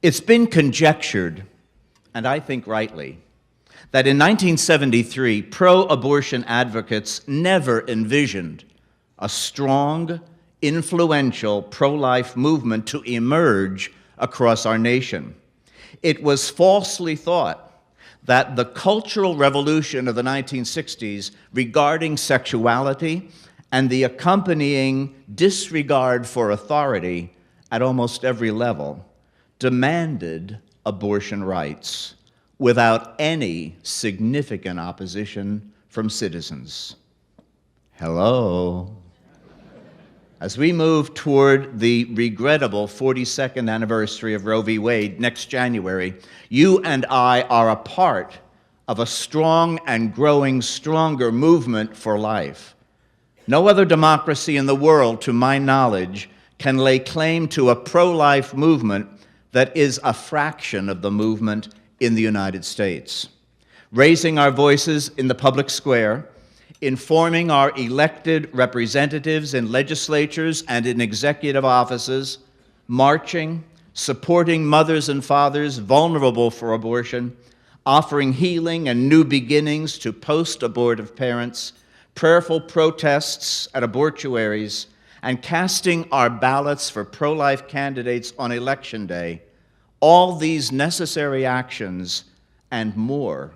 It's been conjectured, and I think rightly, that in 1973, pro-abortion advocates never envisioned a strong, influential pro-life movement to emerge across our nation. It was falsely thought that the cultural revolution of the 1960s regarding sexuality and the accompanying disregard for authority at almost every level demanded abortion rights without any significant opposition from citizens. Hello. As we move toward the regrettable 42nd anniversary of Roe v. Wade next January, you and I are a part of a strong and growing stronger movement for life. No other democracy in the world, to my knowledge, can lay claim to a pro-life movement that is a fraction of the movement in the United States. Raising our voices in the public square, informing our elected representatives in legislatures and in executive offices, marching, supporting mothers and fathers vulnerable for abortion, offering healing and new beginnings to post-abortive parents, prayerful protests at abortuaries, and casting our ballots for pro-life candidates on Election Day, all these necessary actions and more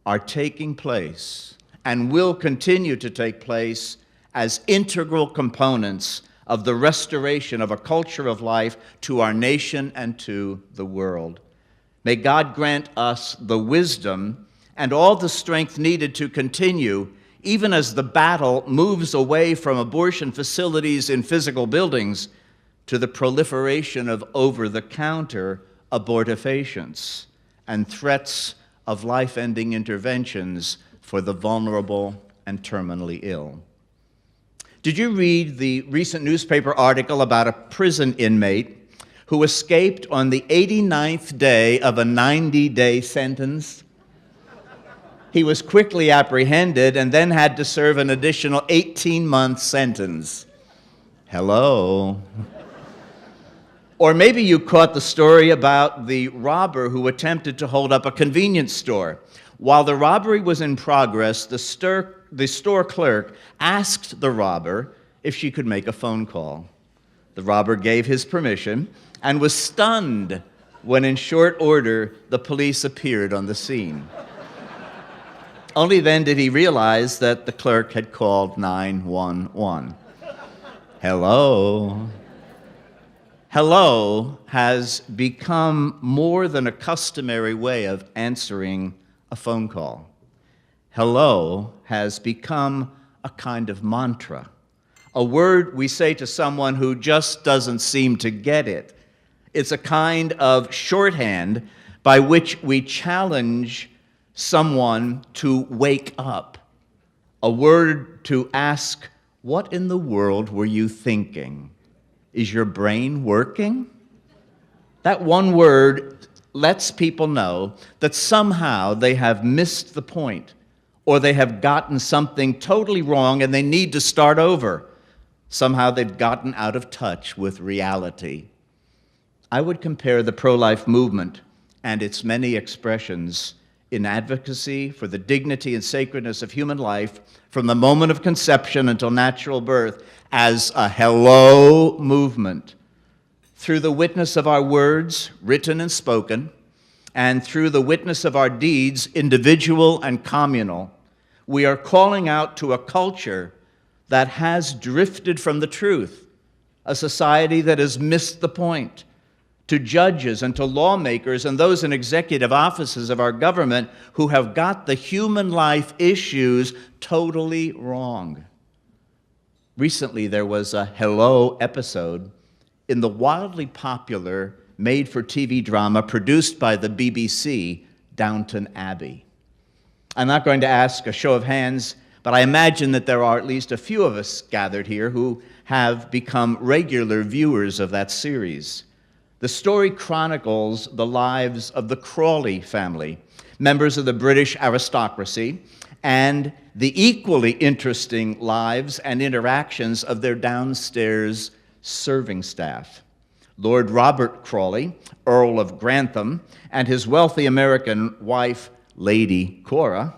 are taking place and will continue to take place as integral components of the restoration of a culture of life to our nation and to the world. May God grant us the wisdom and all the strength needed to continue, even as the battle moves away from abortion facilities in physical buildings to the proliferation of over-the-counter abortifacients and threats of life-ending interventions for the vulnerable and terminally ill. Did you read the recent newspaper article about a prison inmate who escaped on the 89th day of a 90-day sentence? He was quickly apprehended and then had to serve an additional 18-month sentence. Hello. Or maybe you caught the story about the robber who attempted to hold up a convenience store. While the robbery was in progress, the store clerk asked the robber if she could make a phone call. The robber gave his permission and was stunned when, in short order, the police appeared on the scene. Only then did he realize that the clerk had called 911. Hello. Hello has become more than a customary way of answering a phone call. Hello has become a kind of mantra, a word we say to someone who just doesn't seem to get it. It's a kind of shorthand by which we challenge someone to wake up, a word to ask, what in the world were you thinking? Is your brain working? That one word lets people know that somehow they have missed the point, or they have gotten something totally wrong and they need to start over. Somehow they've gotten out of touch with reality. I would compare the pro-life movement and its many expressions in advocacy for the dignity and sacredness of human life from the moment of conception until natural birth as a hello movement. Through the witness of our words, written and spoken, and through the witness of our deeds, individual and communal, we are calling out to a culture that has drifted from the truth, a society that has missed the point, to judges and to lawmakers and those in executive offices of our government who have got the human life issues totally wrong. Recently, there was a hello episode in the wildly popular made-for-TV drama produced by the BBC, Downton Abbey. I'm not going to ask a show of hands, but I imagine that there are at least a few of us gathered here who have become regular viewers of that series. The story chronicles the lives of the Crawley family, members of the British aristocracy, and the equally interesting lives and interactions of their downstairs serving staff. Lord Robert Crawley, Earl of Grantham, and his wealthy American wife, Lady Cora,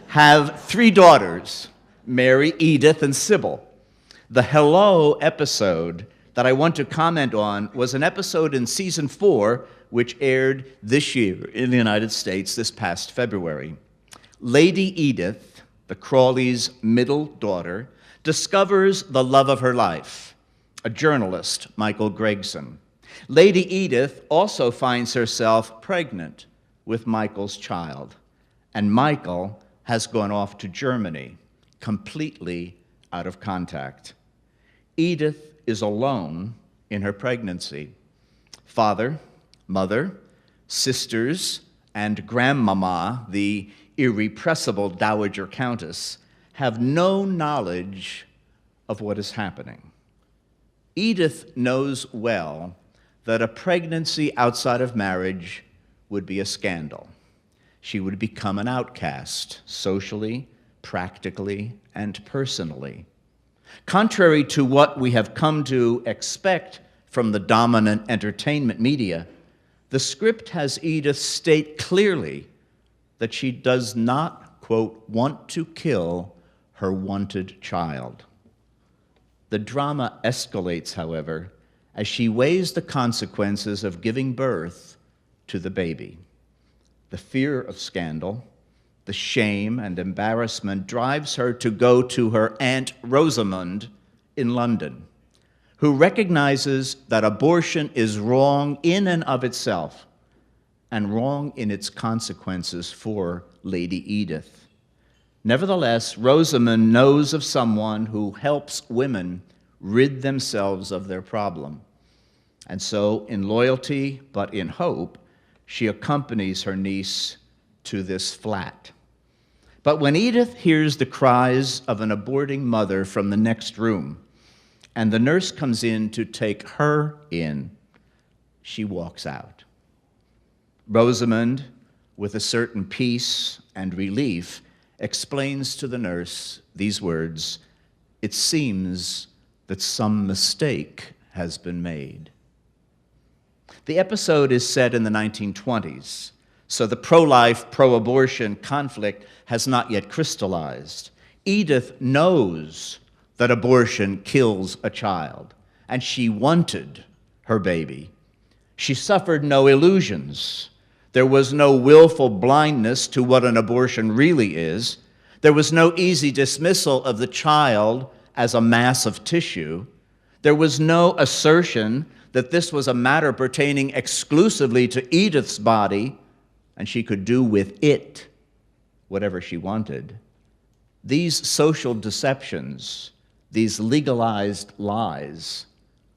have 3 daughters, Mary, Edith, and Sybil. The Hello episode that I want to comment on was an episode in season 4, which aired this year in the United States this past February. Lady Edith, the Crawleys' middle daughter, discovers the love of her life, a journalist, Michael Gregson. Lady Edith also finds herself pregnant with Michael's child, and Michael has gone off to Germany, completely out of contact. Edith is alone in her pregnancy. Father, mother, sisters, and grandmama, the irrepressible Dowager Countess, have no knowledge of what is happening. Edith knows well that a pregnancy outside of marriage would be a scandal. She would become an outcast, socially, practically, and personally. Contrary to what we have come to expect from the dominant entertainment media, the script has Edith state clearly that she does not, quote, want to kill her wanted child. The drama escalates, however, as she weighs the consequences of giving birth to the baby. The fear of scandal, the shame and embarrassment drives her to go to her Aunt Rosamond in London, who recognizes that abortion is wrong in and of itself and wrong in its consequences for Lady Edith. Nevertheless, Rosamond knows of someone who helps women rid themselves of their problem. And so, in loyalty but in hope, she accompanies her niece to this flat. But when Edith hears the cries of an aborting mother from the next room, and the nurse comes in to take her in, she walks out. Rosamond, with a certain peace and relief, explains to the nurse these words, "It seems that some mistake has been made." The episode is set in the 1920s, so the pro-life, pro-abortion conflict has not yet crystallized. Edith knows that abortion kills a child, and she wanted her baby. She suffered no illusions. There was no willful blindness to what an abortion really is. There was no easy dismissal of the child as a mass of tissue. There was no assertion that this was a matter pertaining exclusively to Edith's body, and she could do with it whatever she wanted. These social deceptions, these legalized lies,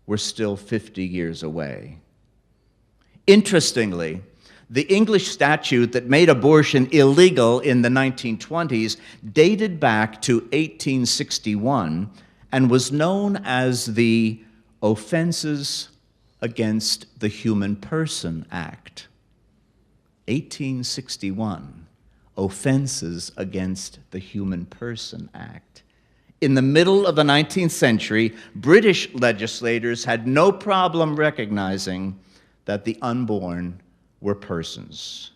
were still 50 years away. Interestingly, the English statute that made abortion illegal in the 1920s dated back to 1861 and was known as the Offenses Against the Human Person Act. 1861, Offenses Against the Human Person Act. In the middle of the 19th century, British legislators had no problem recognizing that the unborn were persons.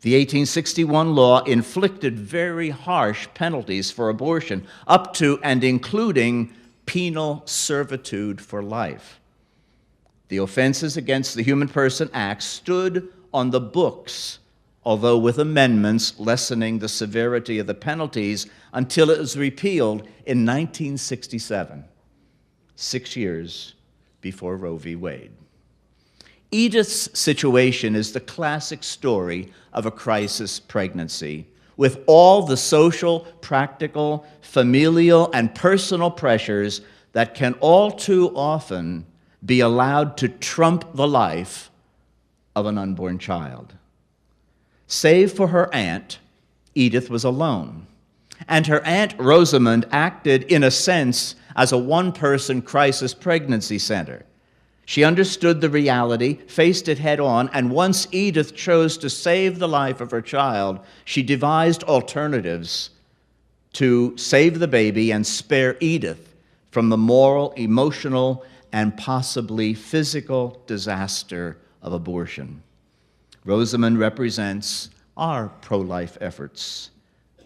The 1861 law inflicted very harsh penalties for abortion, up to and including penal servitude for life. The Offenses Against the Human Person Act stood on the books, although with amendments lessening the severity of the penalties, until it was repealed in 1967, 6 years before Roe v. Wade. Edith's situation is the classic story of a crisis pregnancy, with all the social, practical, familial, and personal pressures that can all too often be allowed to trump the life of an unborn child. Save for her aunt, Edith was alone. And her Aunt Rosamond acted, in a sense, as a one-person crisis pregnancy center. She understood the reality, faced it head-on, and once Edith chose to save the life of her child, she devised alternatives to save the baby and spare Edith from the moral, emotional, and possibly physical disaster of abortion. Rosamond represents our pro-life efforts.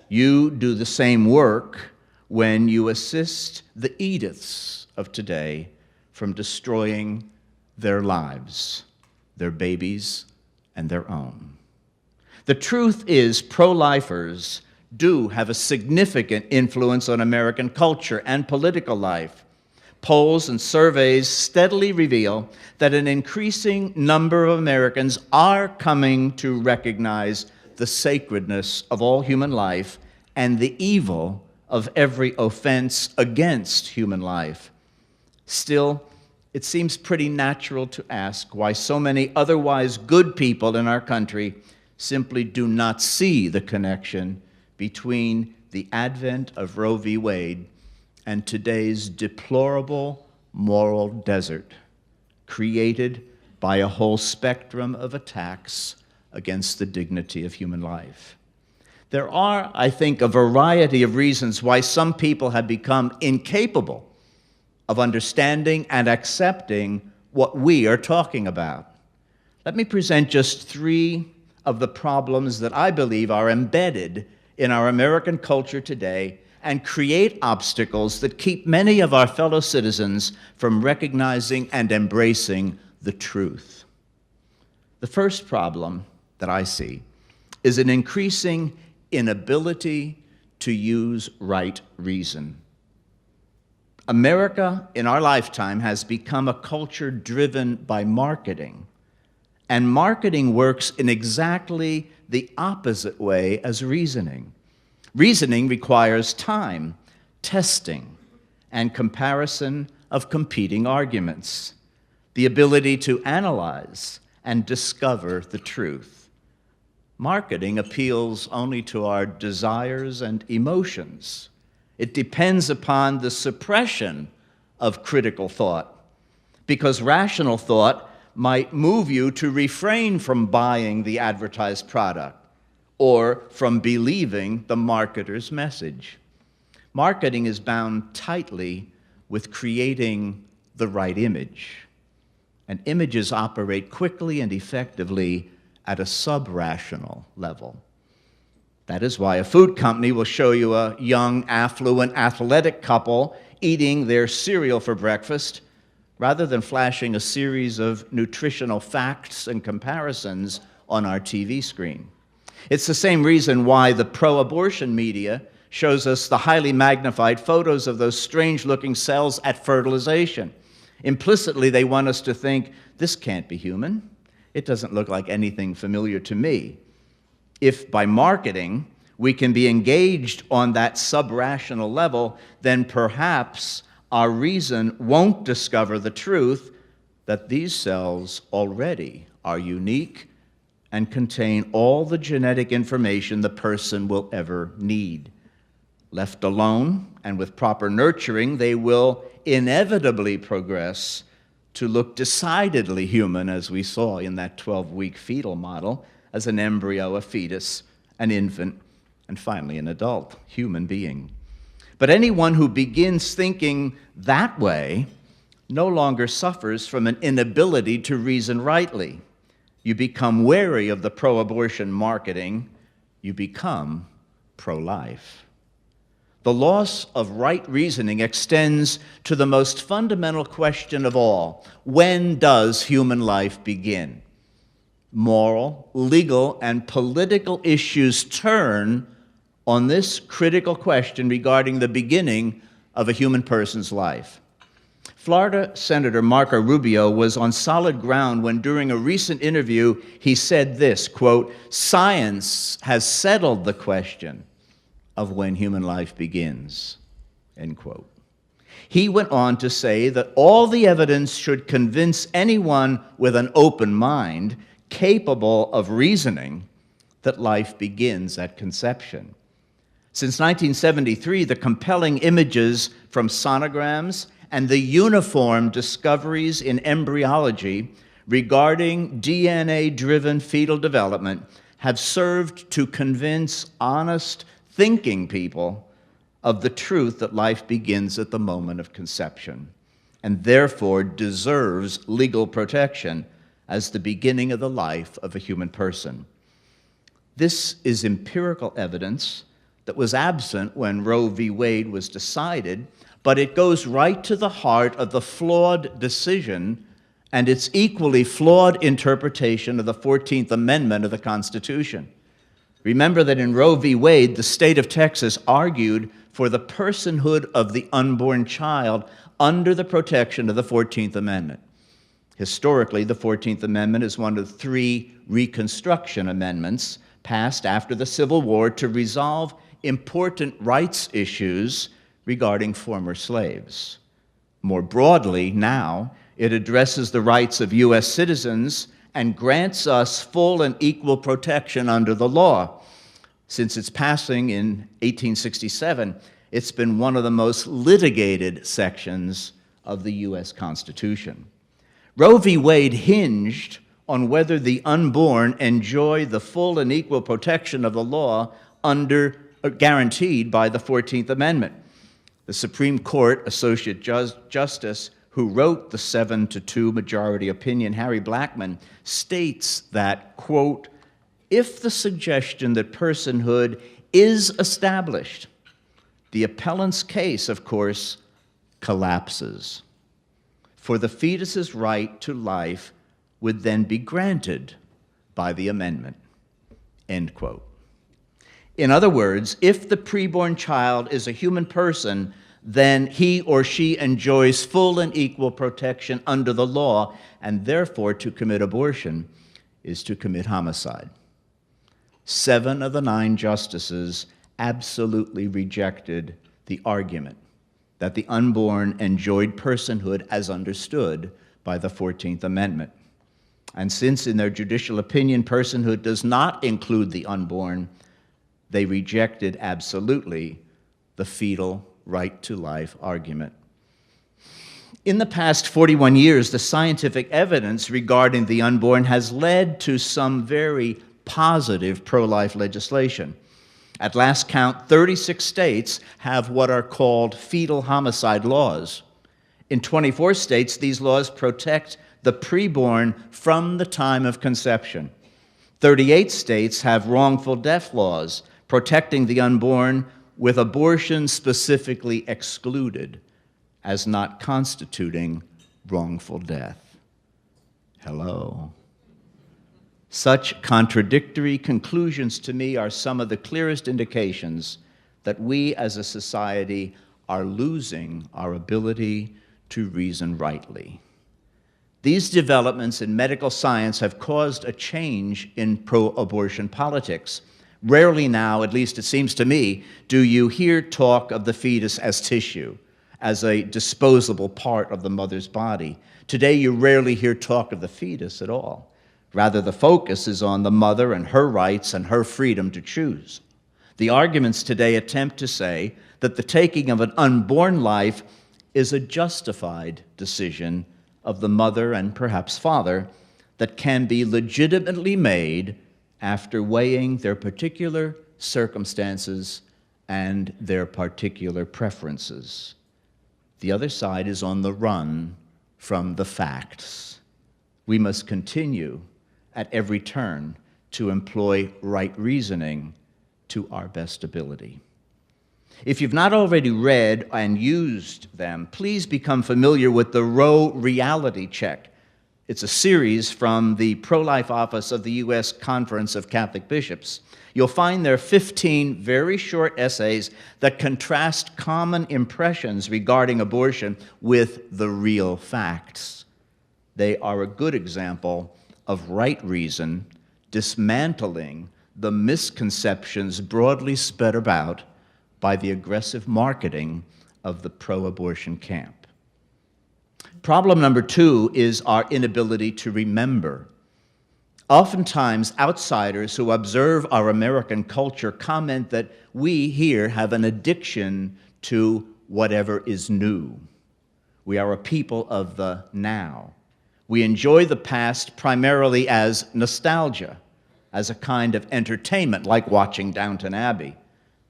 You do the same work when you assist the Ediths of today from destroying their lives, their babies, and their own. The truth is, pro-lifers do have a significant influence on American culture and political life. Polls and surveys steadily reveal that an increasing number of Americans are coming to recognize the sacredness of all human life and the evil of every offense against human life. Still, it seems pretty natural to ask why so many otherwise good people in our country simply do not see the connection between the advent of Roe v. Wade and today's deplorable moral desert created by a whole spectrum of attacks against the dignity of human life. There are, I think, a variety of reasons why some people have become incapable of understanding and accepting what we are talking about. Let me present just three of the problems that I believe are embedded in our American culture today and create obstacles that keep many of our fellow citizens from recognizing and embracing the truth. The first problem that I see is an increasing inability to use right reason. America, in our lifetime, has become a culture driven by marketing, and marketing works in exactly the opposite way as reasoning. Reasoning requires time, testing, and comparison of competing arguments, the ability to analyze and discover the truth. Marketing appeals only to our desires and emotions. It depends upon the suppression of critical thought, because rational thought might move you to refrain from buying the advertised product or from believing the marketer's message. Marketing is bound tightly with creating the right image, and images operate quickly and effectively at a sub-rational level. That is why a food company will show you a young, affluent, athletic couple eating their cereal for breakfast, rather than flashing a series of nutritional facts and comparisons on our TV screen. It's the same reason why the pro-abortion media shows us the highly magnified photos of those strange-looking cells at fertilization. Implicitly, they want us to think, this can't be human. It doesn't look like anything familiar to me. If by marketing we can be engaged on that sub-rational level, then perhaps our reason won't discover the truth that these cells already are unique and contain all the genetic information the person will ever need. Left alone and with proper nurturing, they will inevitably progress to look decidedly human, as we saw in that 12-week fetal model, as an embryo, a fetus, an infant, and finally an adult human being. But anyone who begins thinking that way no longer suffers from an inability to reason rightly. You become wary of the pro-abortion marketing. You become pro-life. The loss of right reasoning extends to the most fundamental question of all: when does human life begin? Moral, legal, and political issues turn on this critical question regarding the beginning of a human person's life. Florida Senator Marco Rubio was on solid ground when, during a recent interview, he said this, quote, "Science has settled the question of when human life begins," end quote. He went on to say that all the evidence should convince anyone with an open mind, capable of reasoning, that life begins at conception. Since 1973, the compelling images from sonograms and the uniform discoveries in embryology regarding DNA-driven fetal development have served to convince honest, thinking people of the truth that life begins at the moment of conception. and therefore deserves legal protection as the beginning of the life of a human person. This is empirical evidence that was absent when Roe v. Wade was decided, but it goes right to the heart of the flawed decision and its equally flawed interpretation of the 14th Amendment of the Constitution. Remember that in Roe v. Wade, the state of Texas argued for the personhood of the unborn child under the protection of the 14th Amendment. Historically, the 14th Amendment is one of 3 Reconstruction Amendments passed after the Civil War to resolve important rights issues regarding former slaves. More broadly, now, it addresses the rights of U.S. citizens and grants us full and equal protection under the law. Since its passing in 1867, it's been one of the most litigated sections of the U.S. Constitution. Roe v. Wade hinged on whether the unborn enjoy the full and equal protection of the law guaranteed by the 14th Amendment. The Supreme Court Associate Justice who wrote the 7-2 majority opinion, Harry Blackmun, states that, quote, if the suggestion that personhood is established, the appellant's case, of course, collapses. For the fetus's right to life would then be granted by the amendment, end quote. In other words, if the preborn child is a human person, then he or she enjoys full and equal protection under the law, and therefore to commit abortion is to commit homicide. 7 of the 9 justices absolutely rejected the argument that the unborn enjoyed personhood as understood by the 14th Amendment. And since in their judicial opinion personhood does not include the unborn, they rejected absolutely the fetal right to life argument. In the past 41 years, the scientific evidence regarding the unborn has led to some very positive pro-life legislation. At last count, 36 states have what are called fetal homicide laws. In 24 states, these laws protect the preborn from the time of conception. 38 states have wrongful death laws protecting the unborn, with abortion specifically excluded as not constituting wrongful death. Hello. Such contradictory conclusions to me are some of the clearest indications that we as a society are losing our ability to reason rightly. These developments in medical science have caused a change in pro-abortion politics. Rarely now, at least it seems to me, do you hear talk of the fetus as tissue, as a disposable part of the mother's body. Today, you rarely hear talk of the fetus at all. Rather, the focus is on the mother and her rights and her freedom to choose. The arguments today attempt to say that the taking of an unborn life is a justified decision of the mother and perhaps father that can be legitimately made after weighing their particular circumstances and their particular preferences. The other side is on the run from the facts. We must continue at every turn to employ right reasoning to our best ability. If you've not already read and used them, please become familiar with the Roe Reality Check. It's a series from the Pro-Life Office of the U.S. Conference of Catholic Bishops. You'll find there 15 very short essays that contrast common impressions regarding abortion with the real facts. They are a good example of right reason dismantling the misconceptions broadly spread about by the aggressive marketing of the pro-abortion camp. Problem number 2 is our inability to remember. Oftentimes, outsiders who observe our American culture comment that we here have an addiction to whatever is new. We are a people of the now. We enjoy the past primarily as nostalgia, as a kind of entertainment, like watching Downton Abbey.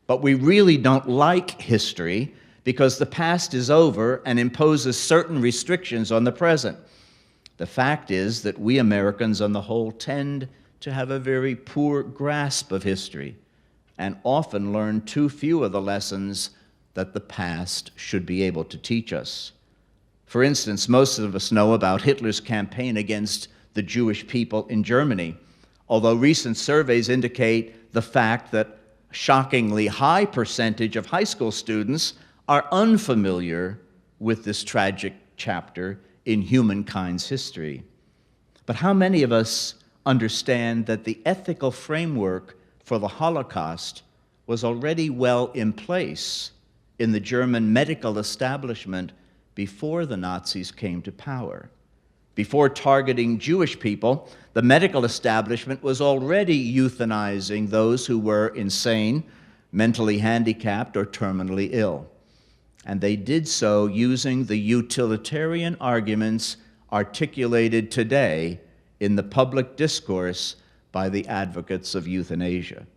But we really don't like history because the past is over and imposes certain restrictions on the present. The fact is that we Americans on the whole tend to have a very poor grasp of history and often learn too few of the lessons that the past should be able to teach us. For instance, most of us know about Hitler's campaign against the Jewish people in Germany, although recent surveys indicate the fact that a shockingly high percentage of high school students are unfamiliar with this tragic chapter in humankind's history. But how many of us understand that the ethical framework for the Holocaust was already well in place in the German medical establishment before the Nazis came to power? Before targeting Jewish people, the medical establishment was already euthanizing those who were insane, mentally handicapped, or terminally ill. And they did so using the utilitarian arguments articulated today in the public discourse by the advocates of euthanasia.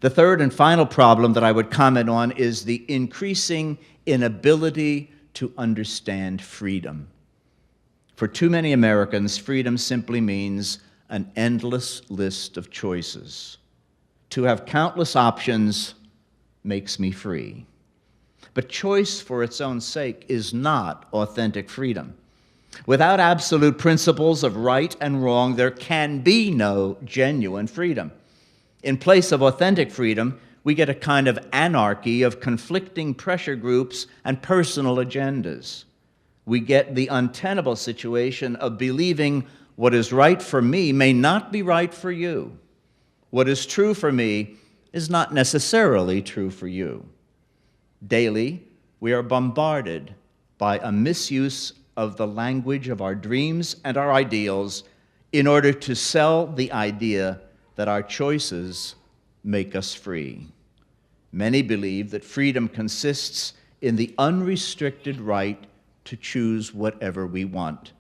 The third and final problem that I would comment on is the increasing inability to understand freedom. For too many Americans, freedom simply means an endless list of choices. To have countless options makes me free. But choice for its own sake is not authentic freedom. Without absolute principles of right and wrong, there can be no genuine freedom. In place of authentic freedom, we get a kind of anarchy of conflicting pressure groups and personal agendas. We get the untenable situation of believing what is right for me may not be right for you. What is true for me is not necessarily true for you. Daily, we are bombarded by a misuse of the language of our dreams and our ideals in order to sell the idea that our choices make us free. Many believe that freedom consists in the unrestricted right to choose whatever we want.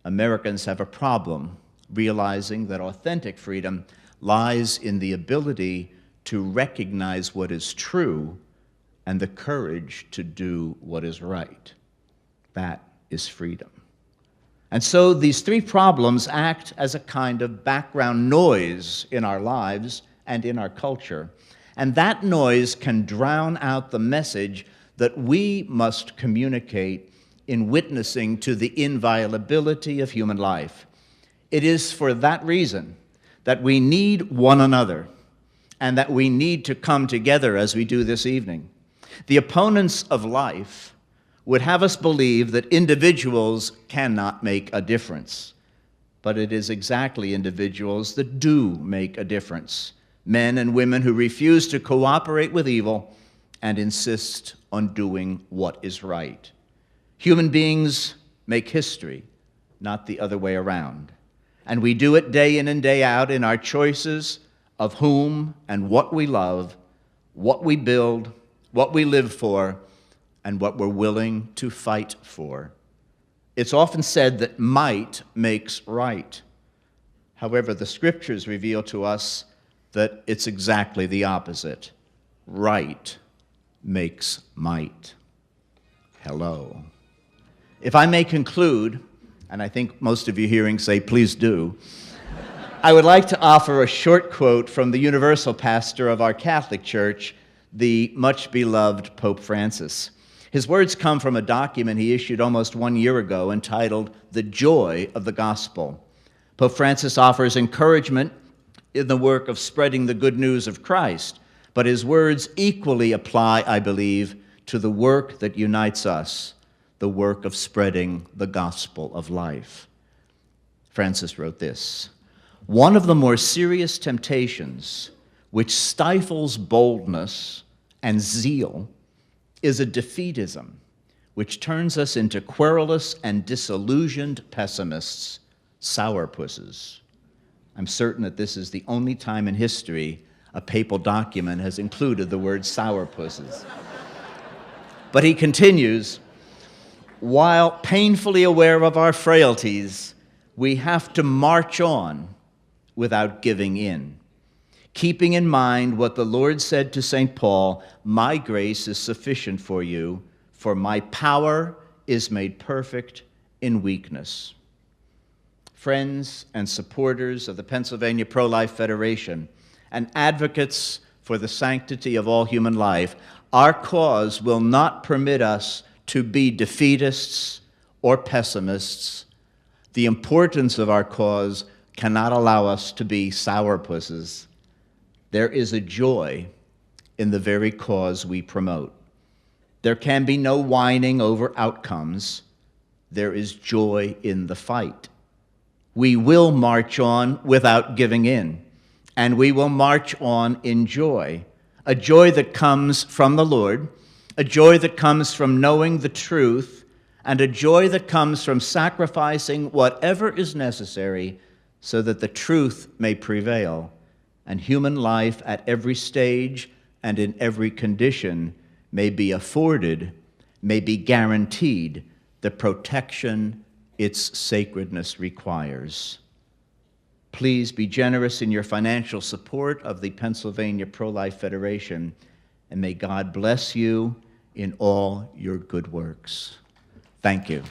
Americans have a problem realizing that authentic freedom lies in the ability to recognize what is true and the courage to do what is right. That is freedom. And so these three problems act as a kind of background noise in our lives and in our culture. And that noise can drown out the message that we must communicate in witnessing to the inviolability of human life. It is for that reason that we need one another and that we need to come together as we do this evening. The opponents of life would have us believe that individuals cannot make a difference. But it is exactly individuals that do make a difference. Men and women who refuse to cooperate with evil and insist on doing what is right. Human beings make history, not the other way around. And we do it day in and day out in our choices of whom and what we love, what we build, what we live for, and what we're willing to fight for. It's often said that might makes right. However, the scriptures reveal to us that it's exactly the opposite. Right makes might. Hello. If I may conclude, and I think most of you hearing say, please do, I would like to offer a short quote from the universal pastor of our Catholic Church, the much-beloved Pope Francis. His words come from a document he issued almost 1 year ago entitled, "The Joy of the Gospel." Pope Francis offers encouragement in the work of spreading the good news of Christ, but his words equally apply, I believe, to the work that unites us, the work of spreading the gospel of life. Francis wrote this: "One of the more serious temptations which stifles boldness and zeal is a defeatism which turns us into querulous and disillusioned pessimists, sourpusses." I'm certain that this is the only time in history a papal document has included the word sourpusses. But he continues, "While painfully aware of our frailties, we have to march on without giving in. keeping in mind what the Lord said to St. Paul, "My grace is sufficient for you, for my power is made perfect in weakness." Friends and supporters of the Pennsylvania Pro-Life Federation and advocates for the sanctity of all human life, our cause will not permit us to be defeatists or pessimists. The importance of our cause cannot allow us to be sourpusses. There is a joy in the very cause we promote. There can be no whining over outcomes. There is joy in the fight. We will march on without giving in, and we will march on in joy, a joy that comes from the Lord, a joy that comes from knowing the truth, and a joy that comes from sacrificing whatever is necessary so that the truth may prevail, and human life at every stage and in every condition may be afforded, may be guaranteed the protection its sacredness requires. Please be generous in your financial support of the Pennsylvania Pro-Life Federation, and may God bless you in all your good works. Thank you.